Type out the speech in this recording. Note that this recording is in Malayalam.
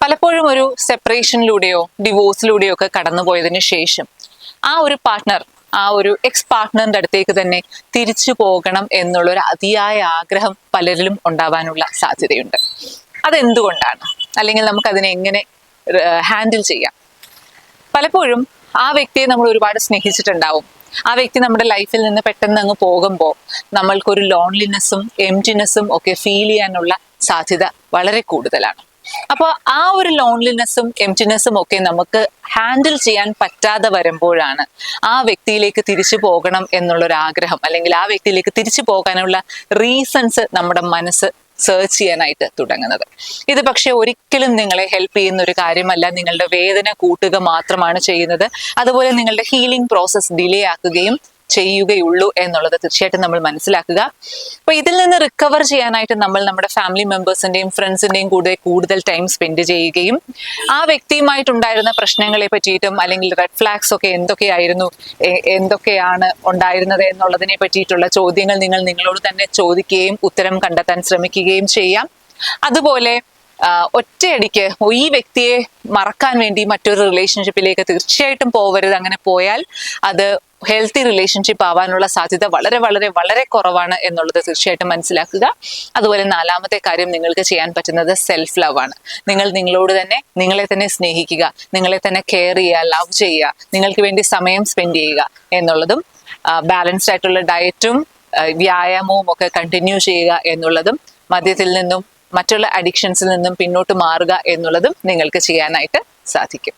പലപ്പോഴും ഒരു സെപ്പറേഷനിലൂടെയോ ഡിവോഴ്സിലൂടെയോ ഒക്കെ കടന്നുപോയതിനു ശേഷം ആ ഒരു പാർട്ട്ണർ, ആ ഒരു എക്സ് പാർട്ട്ണറിന്റെ അടുത്തേക്ക് തന്നെ തിരിച്ചു പോകണം എന്നുള്ളൊരു അതിയായ ആഗ്രഹം പലരിലും ഉണ്ടാവാനുള്ള സാധ്യതയുണ്ട്. അതെന്തുകൊണ്ടാണ്, അല്ലെങ്കിൽ നമുക്കതിനെ എങ്ങനെ ഹാൻഡിൽ ചെയ്യാം? പലപ്പോഴും ആ വ്യക്തിയെ നമ്മൾ ഒരുപാട് സ്നേഹിച്ചിട്ടുണ്ടാവും. ആ വ്യക്തി നമ്മുടെ ലൈഫിൽ നിന്ന് പെട്ടെന്ന് അങ്ങ് പോകുമ്പോൾ നമ്മൾക്കൊരു ലോൺലിനെസ്സും എംപ്റ്റിനെസ്സും ഒക്കെ ഫീൽ ചെയ്യാനുള്ള സാധ്യത വളരെ കൂടുതലാണ്. അപ്പോൾ ആ ഒരു ലോൺലിനെസ്സും എംപ്റ്റിനെസ്സും ഒക്കെ നമുക്ക് ഹാൻഡിൽ ചെയ്യാൻ പറ്റാതെ വരുമ്പോഴാണ് ആ വ്യക്തിയിലേക്ക് തിരിച്ചു പോകണം എന്നുള്ളൊരു ആഗ്രഹം, അല്ലെങ്കിൽ ആ വ്യക്തിയിലേക്ക് തിരിച്ചു പോകാനുള്ള റീസൺസ് നമ്മുടെ മനസ്സ് സെർച്ച് ചെയ്യാനായിട്ട് തുടങ്ങുന്നത്. ഇത് പക്ഷെ ഒരിക്കലും നിങ്ങളെ ഹെൽപ്പ് ചെയ്യുന്ന ഒരു കാര്യമല്ല, നിങ്ങളുടെ വേദന കൂട്ടുക മാത്രമാണ് ചെയ്യുന്നത്. അതുപോലെ നിങ്ങളുടെ ഹീലിംഗ് പ്രോസസ് ഡിലേ ആക്കുകയും ചെയ്യുകയുള്ളൂ എന്നുള്ളത് തീർച്ചയായിട്ടും നമ്മൾ മനസ്സിലാക്കുക. അപ്പൊ ഇതിൽ നിന്ന് റിക്കവർ ചെയ്യാനായിട്ട് നമ്മൾ നമ്മുടെ ഫാമിലി മെമ്പേഴ്സിന്റെയും ഫ്രണ്ട്സിന്റെയും കൂടെ കൂടുതൽ ടൈം സ്പെൻഡ് ചെയ്യുകയും ആ വ്യക്തിയുമായിട്ടുണ്ടായിരുന്ന പ്രശ്നങ്ങളെ പറ്റിയിട്ടും അല്ലെങ്കിൽ റെഡ് ഫ്ലാഗ്സ് ഒക്കെ എന്തൊക്കെയായിരുന്നു, എന്തൊക്കെയാണ് ഉണ്ടായിരുന്നത് എന്നുള്ളതിനെ പറ്റിയിട്ടുള്ള ചോദ്യങ്ങൾ നിങ്ങൾ നിങ്ങളോട് തന്നെ ചോദിക്കുകയും ഉത്തരം കണ്ടെത്താൻ ശ്രമിക്കുകയും ചെയ്യാം. അതുപോലെ ഒറ്റയടിക്ക് ഈ വ്യക്തിയെ മറക്കാൻ വേണ്ടി മറ്റൊരു റിലേഷൻഷിപ്പിലേക്ക് തീർച്ചയായിട്ടും പോവരുത്. അങ്ങനെ പോയാൽ അത് ഹെൽത്തി റിലേഷൻഷിപ്പ് ആവാനുള്ള സാധ്യത വളരെ വളരെ വളരെ കുറവാണ് എന്നുള്ളത് തീർച്ചയായിട്ടും മനസ്സിലാക്കുക. അതുപോലെ നാലാമത്തെ കാര്യം നിങ്ങൾക്ക് ചെയ്യാൻ പറ്റുന്നത് സെൽഫ് ലവ് ആണ്. നിങ്ങൾ നിങ്ങളോട് തന്നെ നിങ്ങളെ തന്നെ സ്നേഹിക്കുക, നിങ്ങളെ തന്നെ കെയർ ചെയ്യുക, ലവ് ചെയ്യുക, നിങ്ങൾക്ക് വേണ്ടി സമയം സ്പെൻഡ് ചെയ്യുക എന്നുള്ളതും ബാലൻസ്ഡ് ആയിട്ടുള്ള ഡയറ്റും വ്യായാമവും ഒക്കെ കണ്ടിന്യൂ ചെയ്യുക എന്നുള്ളതും മദ്യത്തിൽ നിന്നും മറ്റുള്ള അഡിക്ഷൻസിൽ നിന്നും പിന്നോട്ട് മാറുക എന്നുള്ളതും നിങ്ങൾക്ക് ചെയ്യാനായിട്ട് സാധിക്കും.